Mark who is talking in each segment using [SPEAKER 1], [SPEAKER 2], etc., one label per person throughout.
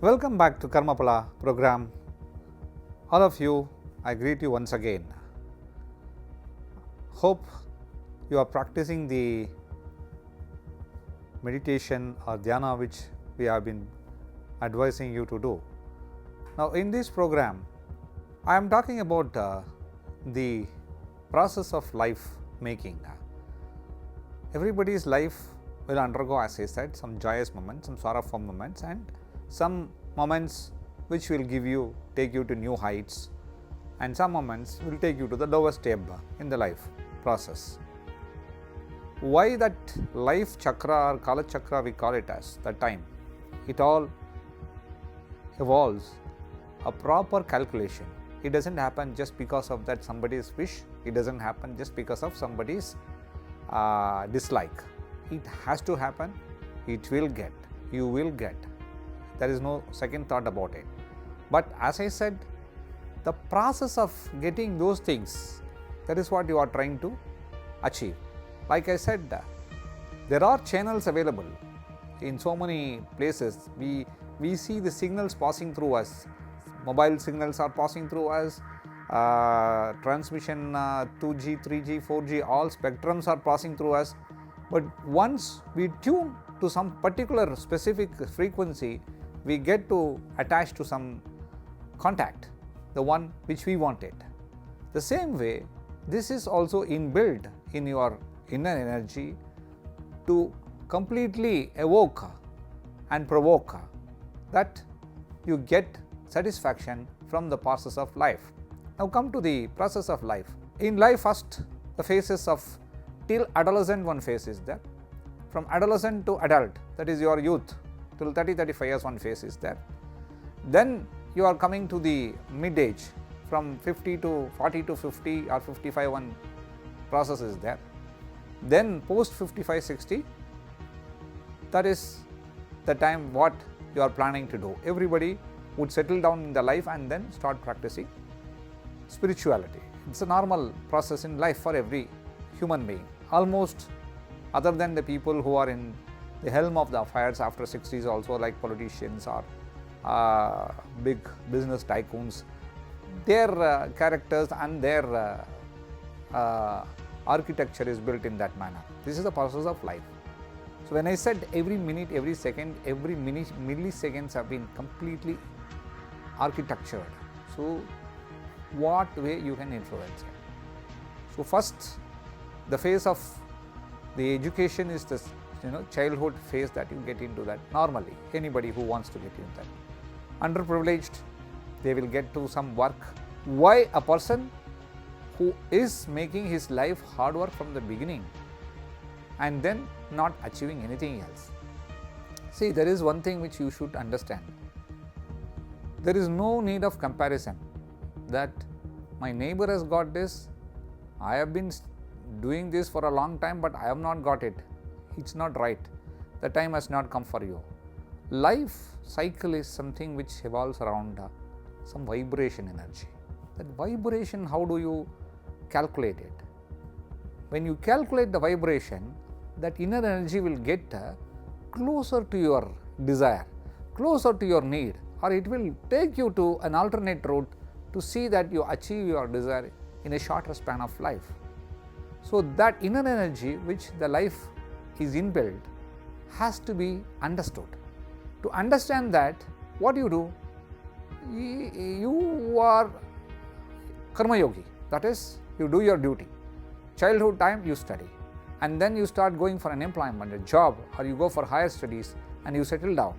[SPEAKER 1] Welcome back to Karmapala program. All of you, I greet you once again. Hope you are practicing the meditation or dhyana which we have been advising you to do. Now, in this program, I am talking about the process of life making. Everybody's life will undergo, as I said, some joyous moments, some sorrowful moments, and some moments which will take you to new heights, and some moments will take you to the lowest ebb in the life process. Why that life chakra or Kala chakra, we call it as the time, it all evolves a proper calculation. It doesn't happen just because of that somebody's wish. It doesn't happen just because of somebody's dislike. It has to happen. It will get. You will get. There is no second thought about it. But as I said, the process of getting those things, that is what you are trying to achieve. Like I said, there are channels available in so many places. We see the signals passing through us. Mobile signals are passing through us. Transmission 2G, 3G, 4G, all spectrums are passing through us. But once we tune to some particular specific frequency, we get to attach to some contact, the one which we wanted. The same way, this is also inbuilt in your inner energy to completely evoke and provoke that you get satisfaction from the process of life. Now come to the process of life. In life, first the phases of till adolescent, one phase is there. From adolescent to adult, that is your youth, till 30-35 years, one phase is there. Then you are coming to the mid age, from 50 to 40 to 50 or 55, one process is there. Then post 55-60, that is the time what you are planning to do. Everybody would settle down in the life and then start practicing spirituality. It's a normal process in life for every human being. Almost, other than the people who are in the helm of the affairs after 60s, also like politicians or big business tycoons, their characters and their architecture is built in that manner. This is the process of life. So when I said every minute, every second, every milliseconds have been completely architectured. So what way you can influence it? So first, the phase of the education is this childhood phase that you get into that normally. Anybody who wants to get into that. Underprivileged, they will get to some work. Why a person who is making his life hard work from the beginning and then not achieving anything else? See, there is one thing which you should understand. There is no need of comparison that my neighbor has got this, I have been doing this for a long time but I have not got it. It's not right. The time has not come for you. Life cycle is something which evolves around some vibration energy. That vibration, how do you calculate it? When you calculate the vibration, that inner energy will get closer to your desire, closer to your need, or it will take you to an alternate route to see that you achieve your desire in a shorter span of life. So that inner energy which the life is inbuilt has to be understood. To understand that, what you do? You are karma yogi, that is, you do your duty. Childhood time you study, and then you start going for an employment, a job, or you go for higher studies and you settle down.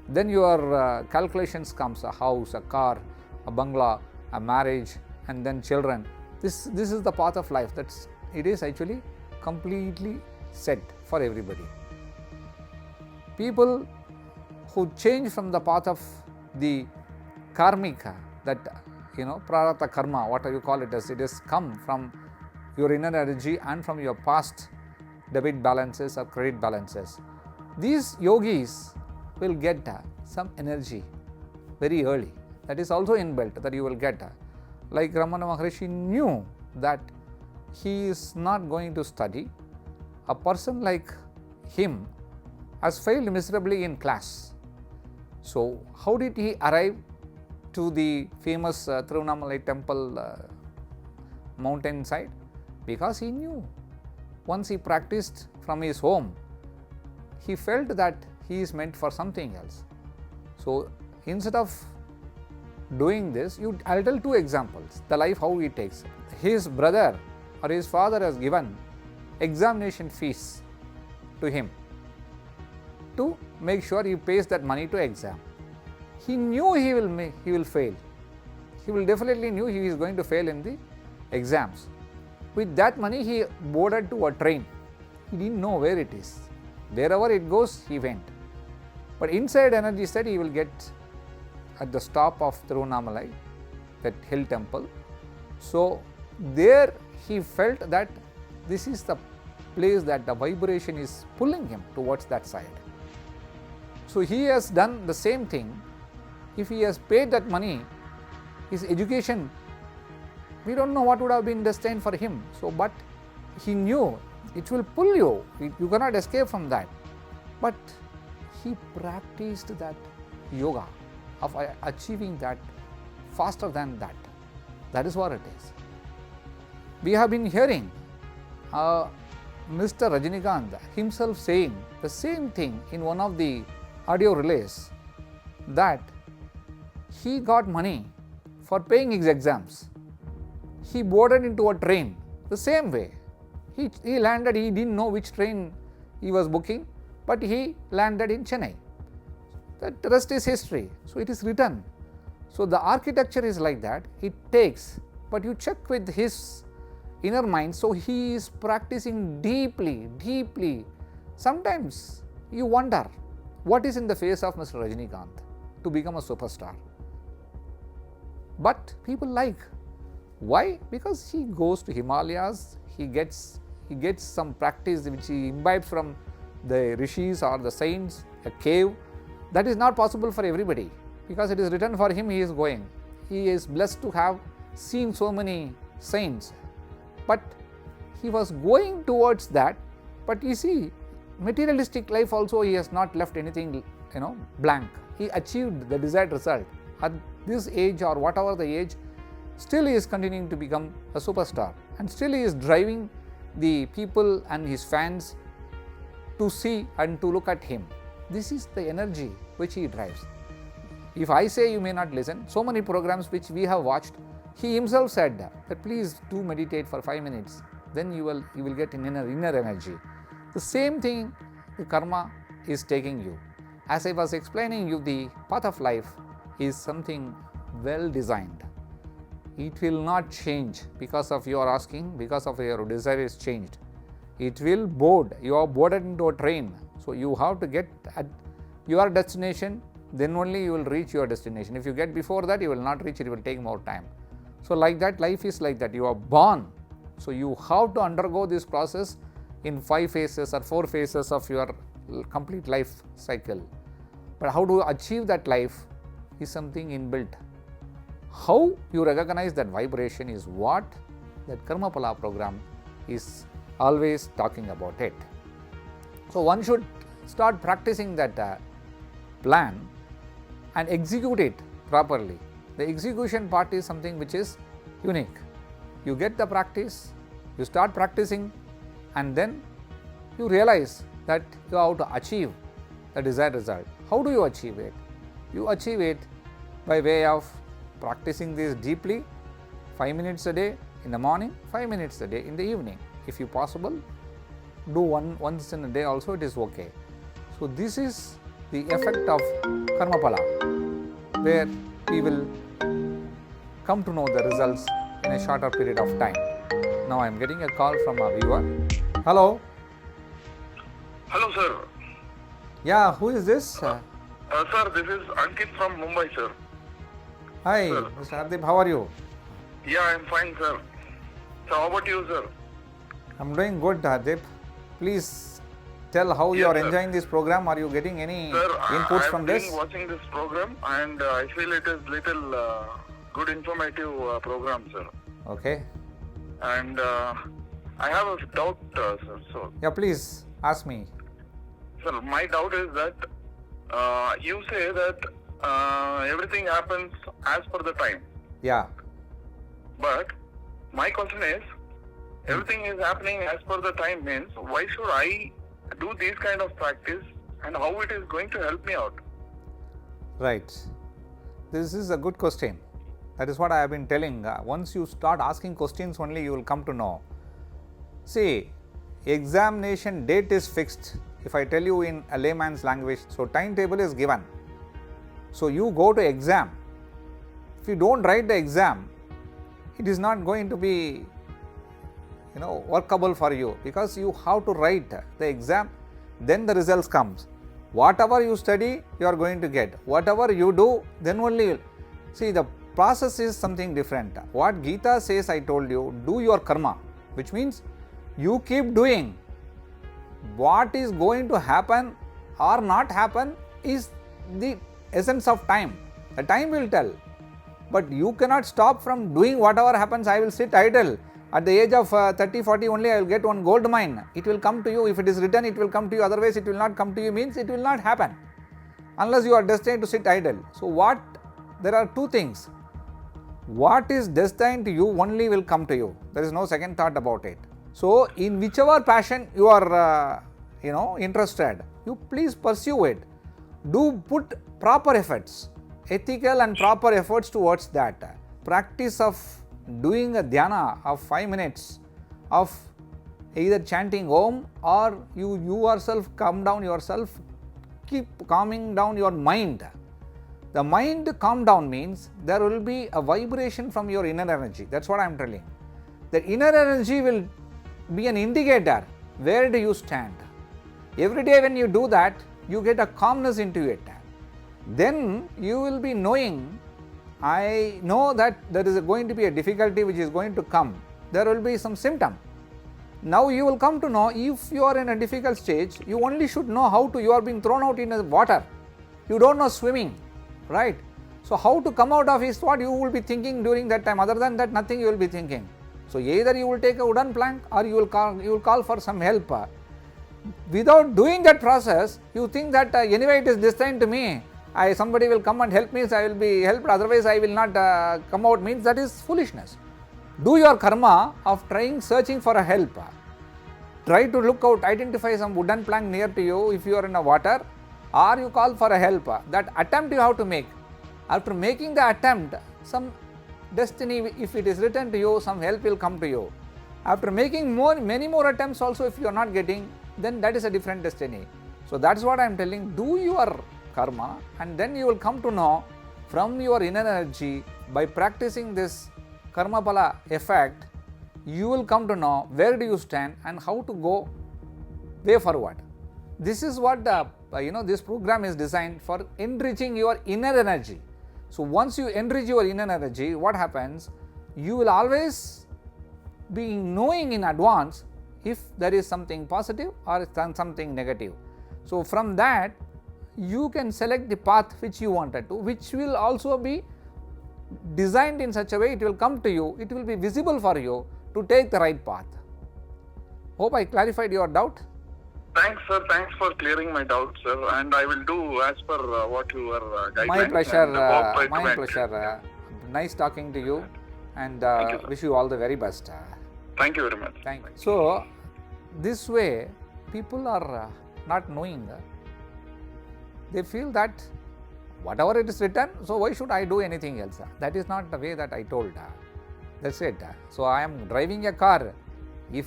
[SPEAKER 1] Then your calculations comes, a house, a car, a bungalow, a marriage, and then children. This is the path of life. It is actually completely set for everybody. People who change from the path of the karmika, that prarabdha karma, whatever you call it as, it has come from your inner energy and from your past debit balances or credit balances. These yogis will get some energy very early. That is also inbuilt, that you will get. Like Ramana Maharishi knew that he is not going to study. A person like him has failed miserably in class. So how did he arrive to the famous Tiruvannamalai temple mountain side? Because he knew. Once he practiced from his home, he felt that he is meant for something else. So instead of doing this, I'll tell two examples, the life how he takes. His brother or his father has given examination fees to him to make sure he pays that money to exam. He knew he will fail. He will definitely knew he is going to fail in the exams. With that money, he boarded to a train. He didn't know where it is. Wherever it goes, he went. But inside energy said he will get at the stop of Tiruvannamalai, that hill temple. So there he felt that this is the place that the vibration is pulling him towards that side. So he has done the same thing. If he has paid that money, his education, we don't know what would have been destined for him. So, but he knew it will pull you. You cannot escape from that. But he practiced that yoga of achieving that faster than that. That is what it is. We have been hearing Mr. Rajinikanth himself saying the same thing in one of the audio relays, that he got money for paying his exams. He boarded into a train the same way. He landed, he didn't know which train he was booking, but he landed in Chennai. The rest is history. So it is written. So the architecture is like that. It takes, but you check with his inner mind. So he is practicing deeply, deeply. Sometimes you wonder what is in the face of Mr. Rajinikanth to become a superstar. But people like. Why? Because he goes to Himalayas, he gets some practice which he imbibes from the rishis or the saints, a cave. That is not possible for everybody, because it is written for him, he is going. He is blessed to have seen so many saints. But he was going towards that. But you see, materialistic life also, he has not left anything, blank. He achieved the desired result. At this age or whatever the age, still he is continuing to become a superstar, and still he is driving the people and his fans to see and to look at him. This is the energy which he drives. If I say, you may not listen. So many programs which we have watched, he himself said that please do meditate for 5 minutes, then you will get an inner energy. The same thing the karma is taking you. As I was explaining you, the path of life is something well designed. It will not change because of your asking, because of your desire is changed. It will board. You are boarded into a train. So you have to get at your destination, then only you will reach your destination. If you get before that, you will not reach it, it will take more time. So like that, life is like that. You are born. So you have to undergo this process in 5 phases or 4 phases of your complete life cycle. But how to achieve that life is something inbuilt. How you recognize that vibration is what that Karmapala program is always talking about it. So one should start practicing that plan and execute it properly. The execution part is something which is unique. You get the practice, you start practicing, and then you realize that you have to achieve the desired result. How do you achieve it? You achieve it by way of practicing this deeply, 5 minutes a day in the morning, 5 minutes a day in the evening. If you possible, do once in a day also, it is okay. So this is the effect of Karmapala, where we will come to know the results in a shorter period of time. Now I am getting a call from a viewer. Hello.
[SPEAKER 2] Hello, sir.
[SPEAKER 1] Yeah, who is this?
[SPEAKER 2] Sir, this is Ankit from Mumbai, sir.
[SPEAKER 1] Hi,
[SPEAKER 2] Sir.
[SPEAKER 1] Mr. Hardeep, how are you?
[SPEAKER 2] Yeah, I'm fine, sir. So, how about you, sir?
[SPEAKER 1] I'm doing good, Hardeep. Please tell how you
[SPEAKER 2] Yes,
[SPEAKER 1] are
[SPEAKER 2] sir.
[SPEAKER 1] enjoying this program. Are you getting any
[SPEAKER 2] Sir,
[SPEAKER 1] inputs
[SPEAKER 2] I've
[SPEAKER 1] from
[SPEAKER 2] been
[SPEAKER 1] this?
[SPEAKER 2] watching this program and I feel it is little good informative program, sir.
[SPEAKER 1] Okay.
[SPEAKER 2] And I have a doubt, sir. So,
[SPEAKER 1] Yeah, please ask me.
[SPEAKER 2] sir, my doubt is that You say that everything happens as per the time.
[SPEAKER 1] Yeah.
[SPEAKER 2] But my question is, everything is happening as per the time means why should I do this kind of practice and how it is going to help me out?
[SPEAKER 1] Right. This is a good question. That is what I have been telling. Once you start asking questions only, you will come to know. See, examination date is fixed. If I tell you in a layman's language, so timetable is given. So you go to exam. If you don't write the exam, it is not going to be workable for you, because you have to write the exam, then the results comes. Whatever you study, you are going to get. Whatever you do, then only. See, the process is something different. What Gita says, I told you, do your karma, which means you keep doing. What is going to happen or not happen is the essence of time. The time will tell. But you cannot stop from doing whatever happens. I will sit idle. At the age of 30, 40 only I will get one gold mine. It will come to you. If it is written, it will come to you. Otherwise, it will not come to you, means it will not happen unless you are destined to sit idle. So there are two things. What is destined to you only will come to you. There is no second thought about it. So in whichever passion you are interested, you please pursue it. Do put proper efforts, ethical and proper efforts towards that. Practice of doing a dhyana of 5 minutes of either chanting Om, or you yourself calm down yourself, keep calming down your mind. The mind calm down means there will be a vibration from your inner energy. That's what I am telling. The inner energy will be an indicator. Where do you stand? Every day when you do that, you get a calmness into it. Then you will be knowing, I know that there is going to be a difficulty which is going to come. There will be some symptom. Now you will come to know, if you are in a difficult stage, you only should know how to, you are being thrown out in the water. You don't know swimming, right? So how to come out of is what you will be thinking during that time. Other than that, nothing you will be thinking. So either you will take a wooden plank or you will call for some help. Without doing that process, you think that anyway it is destined to me. Somebody will come and help me, so I will be helped, otherwise I will not come out, means that is foolishness. Do your karma of searching for a help. Try to look out, identify some wooden plank near to you if you are in the water, or you call for a help. That attempt you have to make. After making the attempt, some destiny, if it is written to you, some help will come to you. After making many more attempts also, if you are not getting, then that is a different destiny. So that's what I am telling. Do your karma, and then you will come to know from your inner energy, by practicing this karma phala effect, you will come to know where do you stand and how to go way forward. This is what this program is designed for, enriching your inner energy. So once you enrich your inner energy, what happens? You will always be knowing in advance if there is something positive or something negative. So from that, you can select the path which you wanted to, which will also be designed in such a way it will come to you, it will be visible for you to take the right path. Hope I clarified your doubt.
[SPEAKER 2] Thanks, sir. Thanks for clearing my doubts, sir. And I will do as per what you were guideline.
[SPEAKER 1] My pleasure.
[SPEAKER 2] And hope I
[SPEAKER 1] My
[SPEAKER 2] do
[SPEAKER 1] pleasure. Nice talking to you, and
[SPEAKER 2] Thank you, sir.
[SPEAKER 1] wish you all the very best.
[SPEAKER 2] Thank you very much.
[SPEAKER 1] Thank you. So, this way, people are not knowing. They feel that whatever it is written, so why should I do anything else? That is not the way that I told. That's it. So I am driving a car. If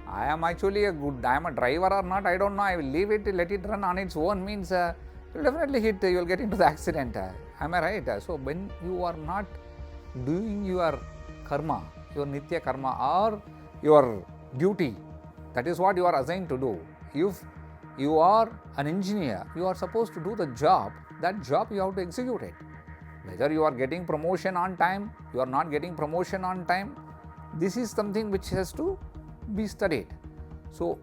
[SPEAKER 1] I am actually I am a driver or not, I don't know. I will leave it, let it run on its own, means you will definitely hit, you will get into the accident. Am I right? So when you are not doing your karma, your nitya karma or your duty, that is what you are assigned to do. If you are an engineer, you are supposed to do the job, that job you have to execute it. Whether you are getting promotion on time, you are not getting promotion on time, this is something which has to be studied. So,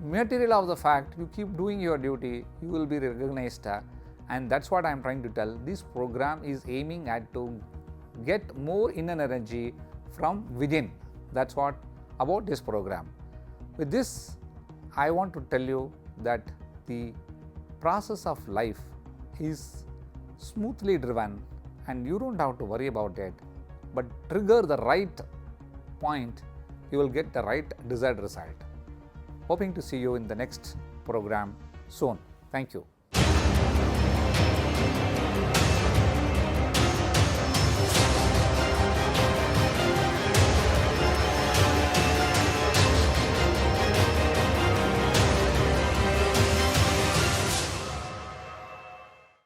[SPEAKER 1] material of the fact, you keep doing your duty, you will be recognized, and that's what I am trying to tell. This program is aiming at to get more inner energy from within. That's what about this program. With this, I want to tell you that the process of life is smoothly driven and you don't have to worry about it, but trigger the right point, you will get the right desired result. Hoping to see you in the next program soon. Thank you.